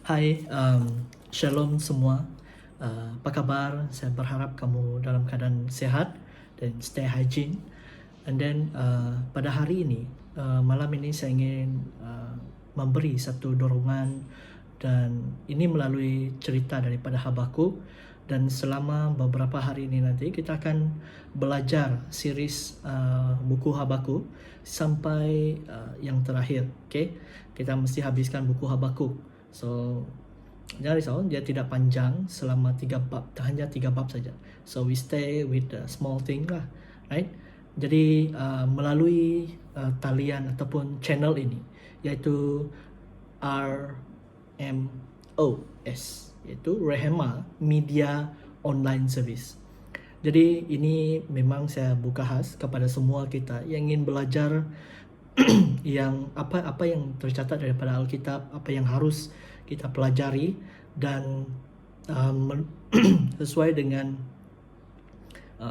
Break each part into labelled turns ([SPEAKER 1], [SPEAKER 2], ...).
[SPEAKER 1] Hai, Shalom semua. Apa kabar? Saya berharap kamu dalam keadaan sehat dan stay hygiene. And then pada hari ini, malam ini saya ingin memberi satu dorongan, dan ini melalui cerita daripada Habakuk. Dan selama beberapa hari ini nanti kita akan belajar series buku Habakuk sampai yang terakhir. Okay? Kita mesti habiskan buku Habakuk. So jangan risau, dia tidak panjang, selama 3 bab, hanya 3 bab saja. So we stay with the small thing lah, right? Jadi melalui talian ataupun channel ini, yaitu RMOS, yaitu Rehema Media Online Service. Jadi ini memang saya buka khas kepada semua kita yang ingin belajar yang apa yang tercatat daripada Alkitab, apa yang harus kita pelajari, dan sesuai dengan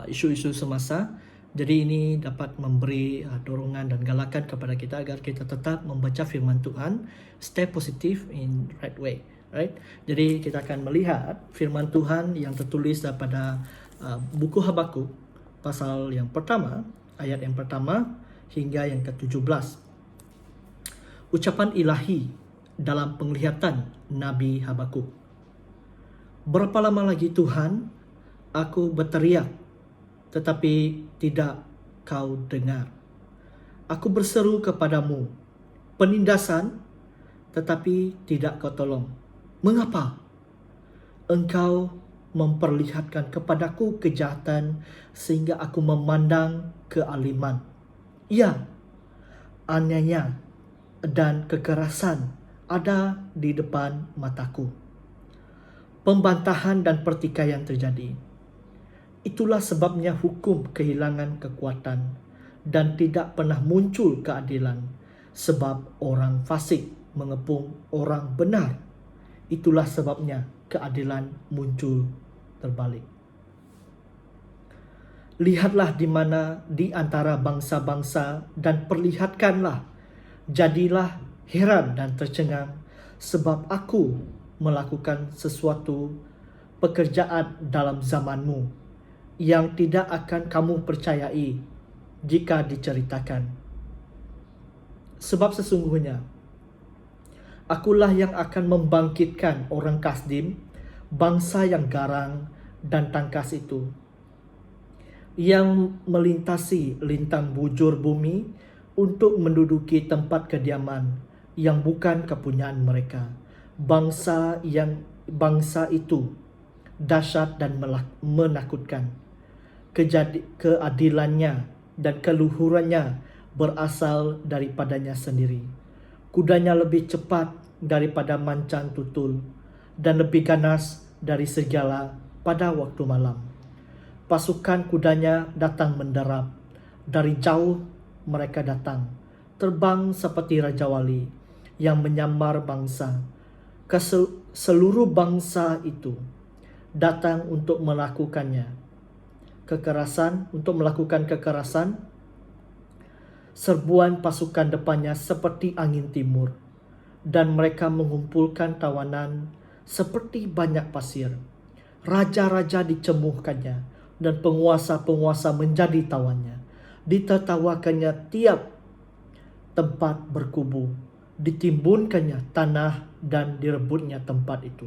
[SPEAKER 1] isu-isu semasa. Jadi ini dapat memberi dorongan dan galakan kepada kita agar kita tetap membaca firman Tuhan, stay positive in right way, right? Jadi kita akan melihat firman Tuhan yang tertulis daripada buku Habakuk pasal yang pertama, ayat yang pertama hingga yang ke-17. Ucapan ilahi dalam penglihatan Nabi Habakuk. Berapa lama lagi Tuhan, aku berteriak, tetapi tidak kau dengar. Aku berseru kepadamu, penindasan, tetapi tidak kau tolong. Mengapa? Engkau memperlihatkan kepadaku kejahatan sehingga aku memandang kealiman. Ya, aniaya dan kekerasan ada di depan mataku. Pembantahan dan pertikaian terjadi. Itulah sebabnya hukum kehilangan kekuatan dan tidak pernah muncul keadilan, sebab orang fasik mengepung orang benar. Itulah sebabnya keadilan muncul terbalik. Lihatlah di mana di antara bangsa-bangsa dan perlihatkanlah. Jadilah heran dan tercengang, sebab aku melakukan sesuatu pekerjaan dalam zamanmu yang tidak akan kamu percayai jika diceritakan. Sebab sesungguhnya akulah yang akan membangkitkan orang Kasdim, bangsa yang garang dan tangkas itu, yang melintasi lintang bujur bumi untuk menduduki tempat kediaman yang bukan kepunyaan mereka. Bangsa itu dahsyat dan menakutkan. Keadilannya dan keluhurannya berasal daripadanya sendiri. Kudanya lebih cepat daripada mancan tutul dan lebih ganas dari segala pada waktu malam. Pasukan kudanya datang menderap, dari jauh mereka datang, terbang seperti Raja Wali yang menyamar bangsa. Seluruh bangsa itu datang untuk melakukan kekerasan. Serbuan pasukan depannya seperti angin timur, dan mereka mengumpulkan tawanan seperti banyak pasir. Raja-raja dicemuhkannya, dan penguasa-penguasa menjadi tawannya. Ditertawakannya tiap tempat berkubu, ditimbunkannya tanah dan direbutnya tempat itu.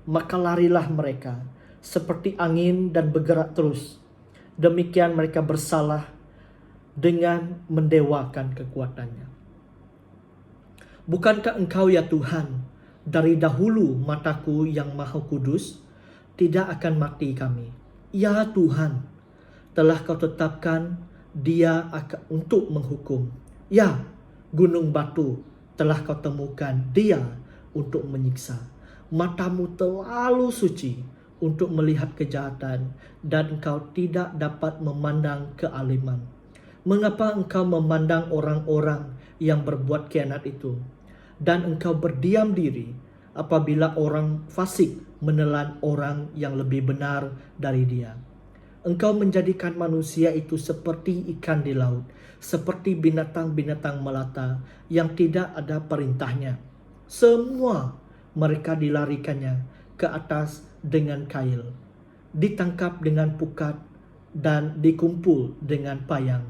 [SPEAKER 1] Maka larilah mereka seperti angin dan bergerak terus. Demikian mereka bersalah dengan mendewakan kekuatannya. Bukankah engkau ya Tuhan, dari dahulu mataku yang maha kudus tidak akan mati kami? Ya Tuhan, telah kau tetapkan dia untuk menghukum. Ya, gunung batu telah kau temukan dia untuk menyiksa. Matamu terlalu suci untuk melihat kejahatan, dan engkau tidak dapat memandang kealiman. Mengapa engkau memandang orang-orang yang berbuat khianat itu, dan engkau berdiam diri apabila orang fasik menelan orang yang lebih benar dari dia? Engkau menjadikan manusia itu seperti ikan di laut, seperti binatang-binatang melata yang tidak ada perintahnya. Semua mereka dilarikannya ke atas dengan kail, ditangkap dengan pukat, dan dikumpul dengan payang.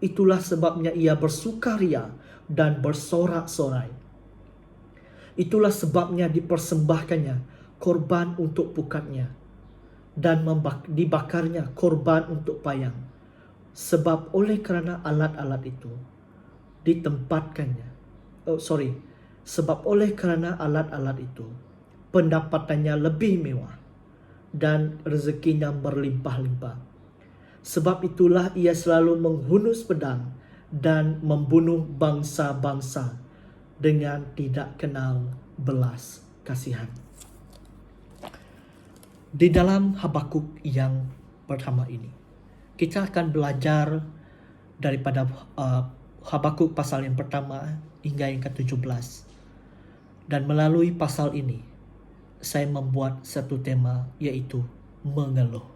[SPEAKER 1] Itulah sebabnya ia bersukaria dan bersorak-sorai. Itulah sebabnya dipersembahkannya korban untuk pukatnya dan dibakarnya korban untuk payang. Sebab oleh kerana alat-alat itu ditempatkannya. Sebab oleh kerana alat-alat itu pendapatannya lebih mewah dan rezekinya berlimpah-limpah. Sebab itulah ia selalu menghunus pedang dan membunuh bangsa-bangsa dengan tidak kenal belas kasihan. Di dalam Habakuk yang pertama ini, kita akan belajar daripada Habakuk pasal yang pertama hingga yang ke-17. Dan melalui pasal ini, saya membuat satu tema, yaitu mengeluh.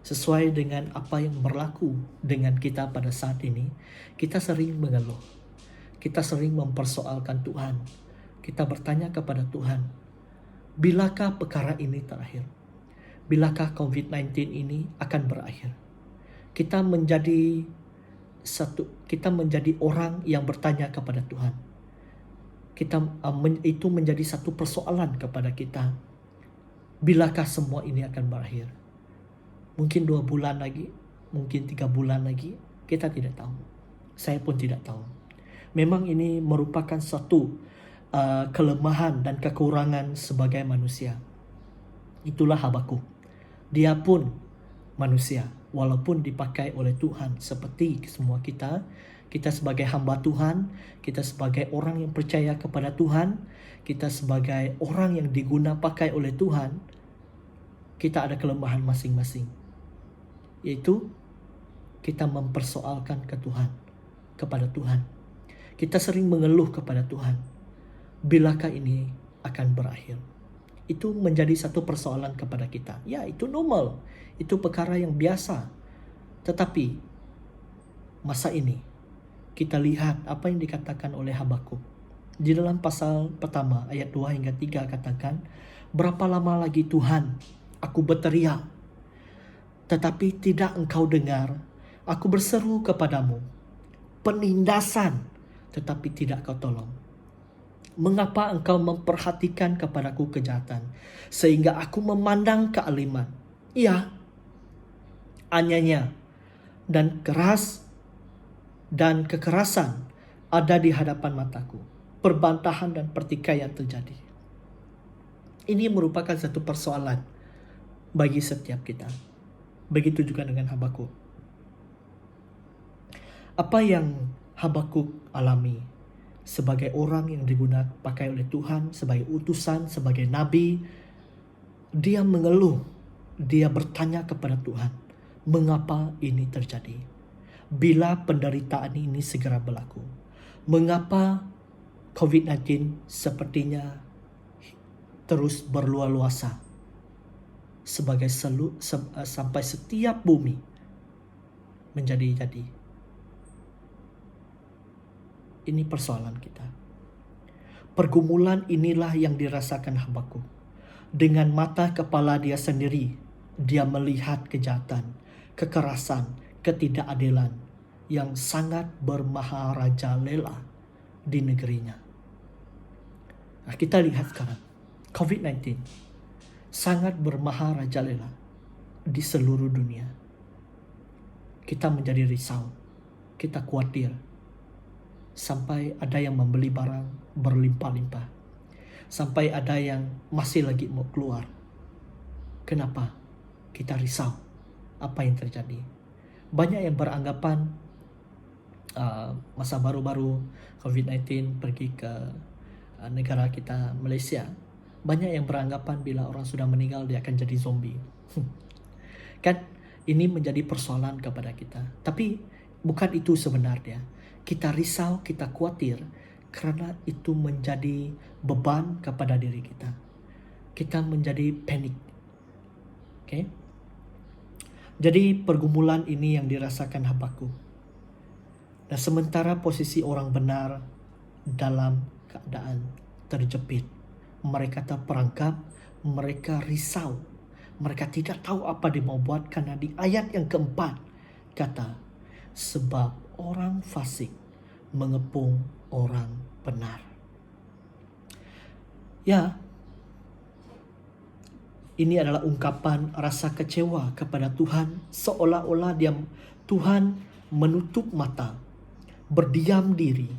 [SPEAKER 1] Sesuai dengan apa yang berlaku dengan kita pada saat ini, kita sering mengeluh. Kita sering mempersoalkan Tuhan. Kita bertanya kepada Tuhan, bilakah perkara ini terakhir? Bilakah COVID-19 ini akan berakhir? Kita menjadi orang yang bertanya kepada Tuhan. Itu menjadi satu persoalan kepada kita. Bilakah semua ini akan berakhir? Mungkin 2 bulan lagi, mungkin 3 bulan lagi, kita tidak tahu. Saya pun tidak tahu. Memang ini merupakan satu kelemahan dan kekurangan sebagai manusia. Itulah Habakuk. Dia pun manusia, walaupun dipakai oleh Tuhan seperti semua kita. Kita sebagai hamba Tuhan, kita sebagai orang yang percaya kepada Tuhan, kita sebagai orang yang diguna pakai oleh Tuhan, kita ada kelemahan masing-masing. Yaitu kita mempersoalkan ke Tuhan, kepada Tuhan. Kita sering mengeluh kepada Tuhan, bilakah ini akan berakhir? Itu menjadi satu persoalan kepada kita. Ya, itu normal. Itu perkara yang biasa. Tetapi masa ini kita lihat apa yang dikatakan oleh Habakuk. Di dalam pasal pertama ayat 2 hingga 3 katakan, berapa lama lagi Tuhan aku berteriak, tetapi tidak engkau dengar. Aku berseru kepadamu, penindasan, tetapi tidak kau tolong. Mengapa engkau memperhatikan kepadaku kejahatan, sehingga aku memandang kealiman? Ya, aniaya dan kekerasan ada di hadapan mataku. Perbantahan dan pertikaian terjadi. Ini merupakan satu persoalan bagi setiap kita. Begitu juga dengan Habakuk. Apa yang Habakuk alami sebagai orang yang digunakan pakai oleh Tuhan, sebagai utusan, sebagai nabi, dia mengeluh, dia bertanya kepada Tuhan, mengapa ini terjadi? Bila penderitaan ini segera berlaku? Mengapa COVID-19 sepertinya terus berluar-luasa sampai setiap bumi menjadi-jadi? Ini persoalan kita. Pergumulan inilah yang dirasakan Habakuk. Dengan mata kepala dia sendiri, dia melihat kejahatan, kekerasan, ketidakadilan yang sangat bermaharajalela di negerinya. Nah, kita lihat sekarang, COVID-19 sangat bermaharajalela di seluruh dunia. Kita menjadi risau, kita khawatir. Sampai ada yang membeli barang berlimpah-limpah. Sampai ada yang masih lagi mau keluar. Kenapa? Kita risau. Apa yang terjadi? Banyak yang beranggapan masa baru-baru COVID-19 pergi ke negara kita Malaysia. Banyak yang beranggapan bila orang sudah meninggal dia akan jadi zombie. Kan ini menjadi persoalan kepada kita. Tapi bukan itu sebenarnya. Kita risau, kita khawatir karena itu menjadi beban kepada diri kita. Kita menjadi panik. Okay? Jadi pergumulan ini yang dirasakan Habakuk. Dan sementara posisi orang benar dalam keadaan terjepit, mereka terperangkap, mereka risau, mereka tidak tahu apa dia mau buat, karena di ayat yang keempat kata, sebab orang fasik mengepung orang benar. Ya, ini adalah ungkapan rasa kecewa kepada Tuhan, seolah-olah Tuhan menutup mata, berdiam diri,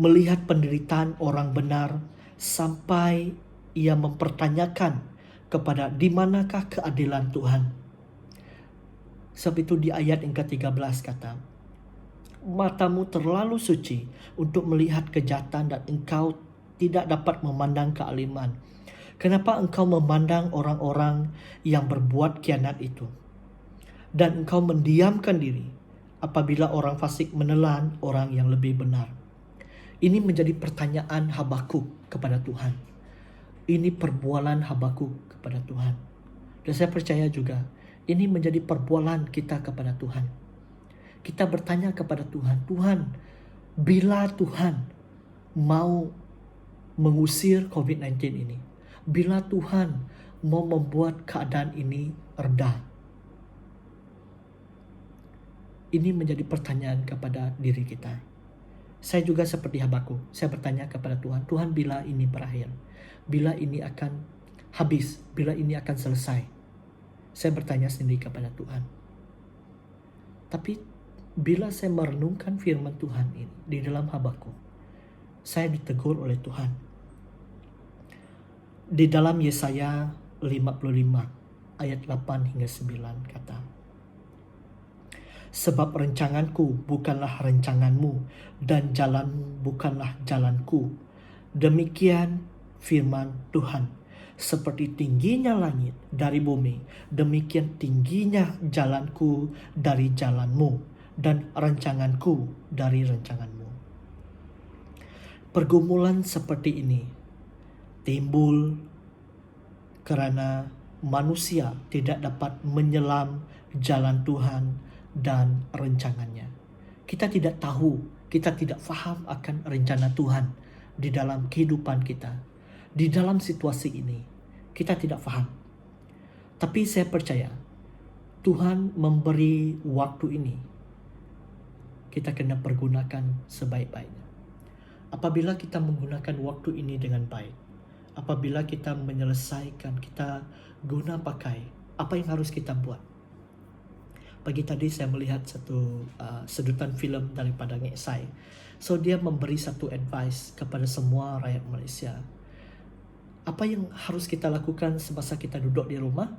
[SPEAKER 1] melihat penderitaan orang benar sampai ia mempertanyakan kepada di manakah keadilan Tuhan. Sebab itu di ayat yang ke-13 kata, matamu terlalu suci untuk melihat kejahatan dan engkau tidak dapat memandang kealiman. Kenapa engkau memandang orang-orang yang berbuat khianat itu? Dan engkau mendiamkan diri apabila orang fasik menelan orang yang lebih benar. Ini menjadi pertanyaan Habakuk kepada Tuhan. Ini perbualan Habakuk kepada Tuhan. Dan saya percaya juga ini menjadi perbualan kita kepada Tuhan. Kita bertanya kepada Tuhan, Tuhan, bila Tuhan mau mengusir COVID-19 ini, bila Tuhan mau membuat keadaan ini reda. Ini menjadi pertanyaan kepada diri kita. Saya juga seperti Habakuk, saya bertanya kepada Tuhan, Tuhan bila ini berakhir? Bila ini akan habis? Bila ini akan selesai? Saya bertanya sendiri kepada Tuhan. Tapi bila saya merenungkan firman Tuhan ini di dalam Habakuk, saya ditegur oleh Tuhan. Di dalam Yesaya 55 ayat 8 hingga 9 kata, sebab rencanganku bukanlah rencanganmu dan jalanmu bukanlah jalanku. Demikian firman Tuhan. Seperti tingginya langit dari bumi, demikian tingginya jalanku dari jalanmu dan rancanganku dari rancanganmu. Pergumulan seperti ini timbul karena manusia tidak dapat menyelam jalan Tuhan dan rencangannya. Kita tidak tahu, kita tidak faham akan rencana Tuhan di dalam kehidupan kita. Di dalam situasi ini, kita tidak faham. Tapi saya percaya, Tuhan memberi waktu ini. Kita kena pergunakan sebaik-baiknya. Apabila kita menggunakan waktu ini dengan baik, apabila kita menyelesaikan, kita guna pakai, apa yang harus kita buat? Pagi tadi saya melihat satu sedutan filem daripada Ngek Sai. So dia memberi satu advice kepada semua rakyat Malaysia. Apa yang harus kita lakukan semasa kita duduk di rumah?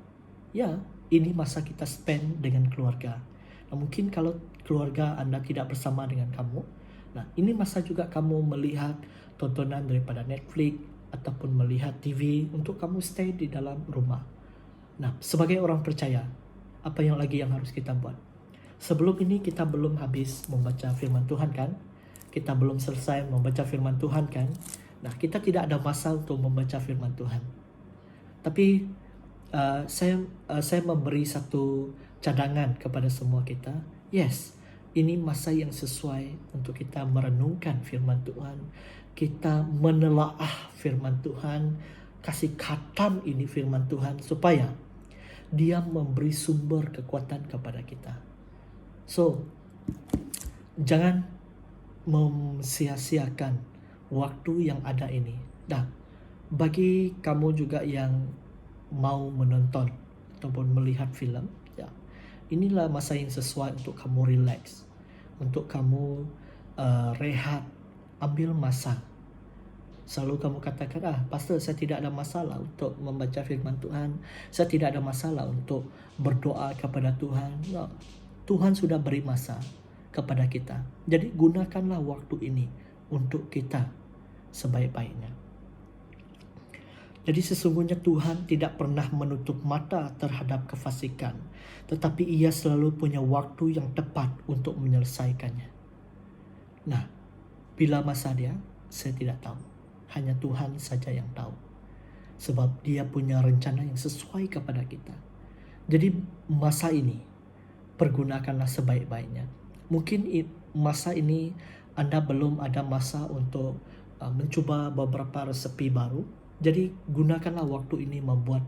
[SPEAKER 1] Ya, ini masa kita spend dengan keluarga. Nah, mungkin kalau keluarga anda tidak bersama dengan kamu, nah ini masa juga kamu melihat tontonan daripada Netflix ataupun melihat TV untuk kamu stay di dalam rumah. Nah, sebagai orang percaya, apa yang lagi yang harus kita buat? Sebelum ini kita belum habis membaca firman Tuhan kan? Kita belum selesai membaca firman Tuhan kan? Nah, kita tidak ada masa untuk membaca firman Tuhan. Tapi saya memberi satu cadangan kepada semua kita. Yes, ini masa yang sesuai untuk kita merenungkan firman Tuhan. Kita menelaah firman Tuhan, kasih khatam ini firman Tuhan supaya dia memberi sumber kekuatan kepada kita. So, jangan sia-siakan waktu yang ada ini. Nah, bagi kamu juga yang mau menonton ataupun melihat filem, ya, inilah masa yang sesuai untuk kamu relax, untuk kamu rehat, ambil masa. Selalu kamu katakan, pastor, saya tidak ada masalah untuk membaca firman Tuhan, saya tidak ada masalah untuk berdoa kepada Tuhan. No, Tuhan sudah beri masa kepada kita. Jadi gunakanlah waktu ini untuk kita sebaik-baiknya. Jadi sesungguhnya Tuhan tidak pernah menutup mata terhadap kefasikan, tetapi ia selalu punya waktu yang tepat untuk menyelesaikannya. Nah, bila masa dia, saya tidak tahu. Hanya Tuhan saja yang tahu. Sebab dia punya rencana yang sesuai kepada kita. Jadi masa ini, pergunakanlah sebaik-baiknya. Mungkin masa ini Anda belum ada masa untuk mencuba beberapa resepi baru. Jadi gunakanlah waktu ini membuat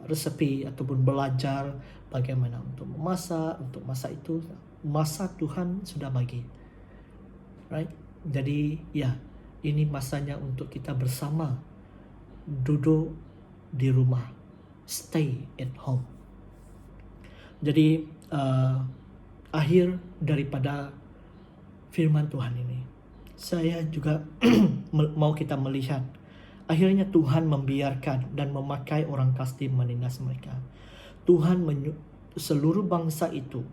[SPEAKER 1] resepi ataupun belajar bagaimana untuk memasak, untuk masak itu. Masa Tuhan sudah bagi. Right? Jadi ini masanya untuk kita bersama duduk di rumah. Stay at home. Jadi akhir daripada firman Tuhan ini, saya juga mau kita melihat akhirnya Tuhan membiarkan dan memakai orang Kasdim menindas mereka. Tuhan seluruh bangsa itu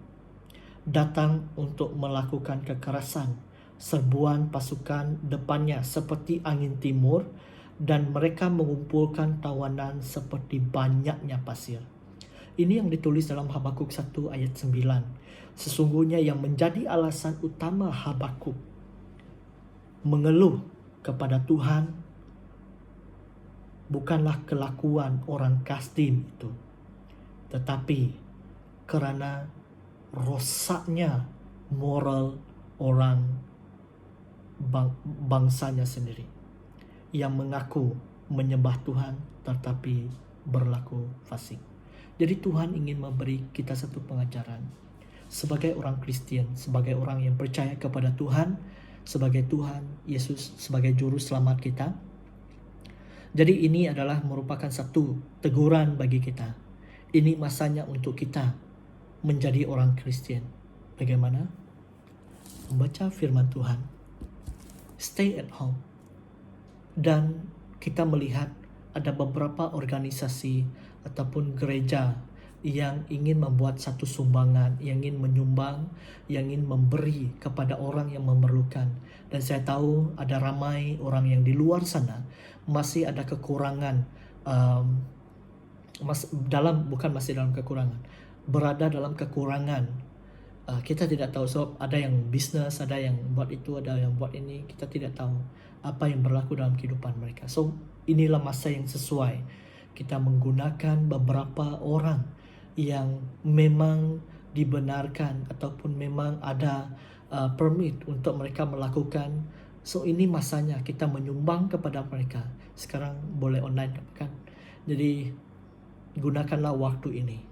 [SPEAKER 1] datang untuk melakukan kekerasan, serbuan pasukan depannya seperti angin timur, dan mereka mengumpulkan tawanan seperti banyaknya pasir. Ini yang ditulis dalam Habakuk 1 ayat 9. Sesungguhnya yang menjadi alasan utama Habakuk mengeluh kepada Tuhan bukanlah kelakuan orang Kasdim itu, tetapi kerana rosaknya moral orang bangsanya sendiri yang mengaku menyembah Tuhan tetapi berlaku fasik. Jadi Tuhan ingin memberi kita satu pengajaran sebagai orang Kristian, sebagai orang yang percaya kepada Tuhan, sebagai Tuhan Yesus sebagai juru selamat kita. Jadi ini adalah merupakan satu teguran bagi kita. Ini masanya untuk kita menjadi orang Kristian. Bagaimana? Membaca firman Tuhan, stay at home. Dan kita melihat ada beberapa organisasi ataupun gereja yang ingin membuat satu sumbangan, yang ingin menyumbang, yang ingin memberi kepada orang yang memerlukan. Dan saya tahu ada ramai orang yang di luar sana masih ada kekurangan, berada dalam kekurangan. Kita tidak tahu sebab ada yang bisnes, ada yang buat itu, ada yang buat ini. Kita tidak tahu apa yang berlaku dalam kehidupan mereka. So inilah masa yang sesuai kita menggunakan beberapa orang yang memang dibenarkan ataupun memang ada permit untuk mereka melakukan. So ini masanya kita menyumbang kepada mereka. Sekarang boleh online kan? Jadi gunakanlah waktu ini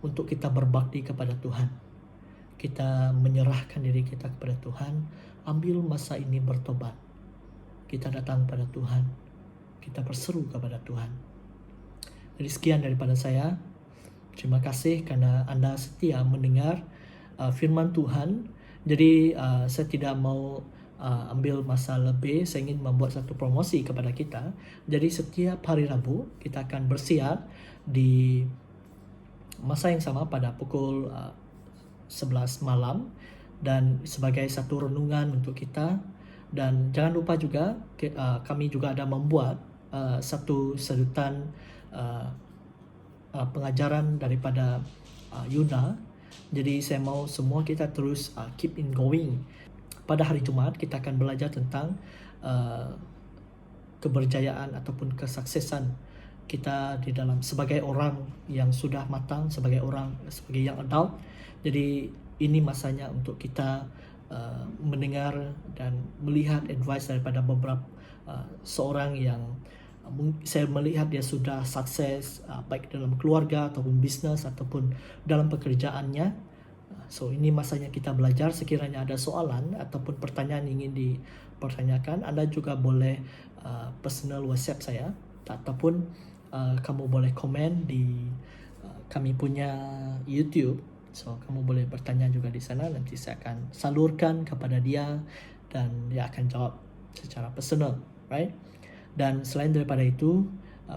[SPEAKER 1] untuk kita berbakti kepada Tuhan. Kita menyerahkan diri kita kepada Tuhan. Ambil masa ini bertobat. Kita datang pada Tuhan. Kita berseru kepada Tuhan. Jadi sekian daripada saya. Terima kasih karena Anda setia mendengar firman Tuhan. Jadi saya tidak mau ambil masa lebih. Saya ingin membuat satu promosi kepada kita. Jadi setiap hari Rabu kita akan bersiar di masa yang sama pada pukul 11 malam dan sebagai satu renungan untuk kita. Dan jangan lupa juga kami juga ada membuat satu sedutan pengajaran daripada Yuna. Jadi saya mau semua kita terus keep in going. Pada hari Jumaat kita akan belajar tentang keberjayaan ataupun kesuksesan kita di dalam sebagai orang yang sudah matang, sebagai yang adult. Jadi ini masanya untuk kita mendengar dan melihat advice daripada beberapa seorang yang saya melihat dia sudah sukses baik dalam keluarga ataupun bisnes ataupun dalam pekerjaannya. So ini masanya kita belajar. Sekiranya ada soalan ataupun pertanyaan ingin dipertanyakan, Anda juga boleh personal WhatsApp saya ataupun kamu boleh komen di kami punya YouTube. So kamu boleh bertanya juga di sana, nanti saya akan salurkan kepada dia dan dia akan jawab secara personal, right? Dan selain daripada itu,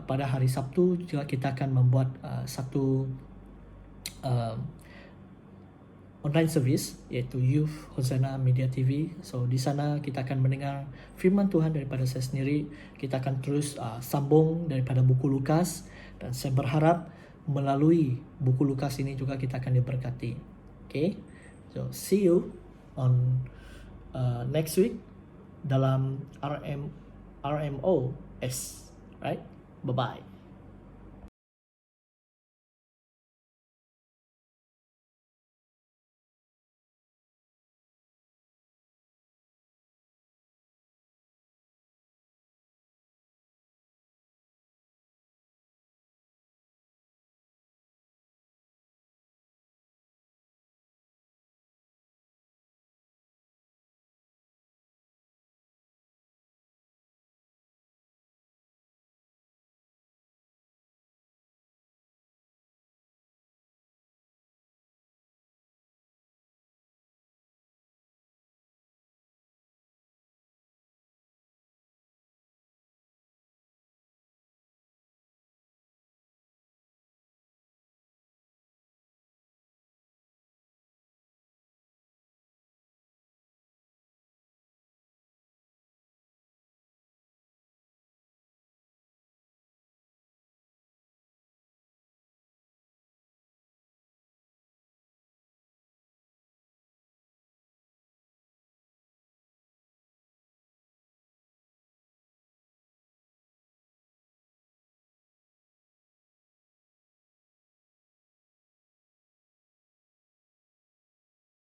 [SPEAKER 1] pada hari Sabtu juga kita akan membuat satu online service iaitu Youth Hosanna Media TV. So di sana kita akan mendengar firman Tuhan daripada saya sendiri. Kita akan terus sambung daripada buku Lukas dan saya berharap melalui buku Lukas ini juga kita akan diberkati. Okay, so see you on next week dalam RMOS, right? Bye bye.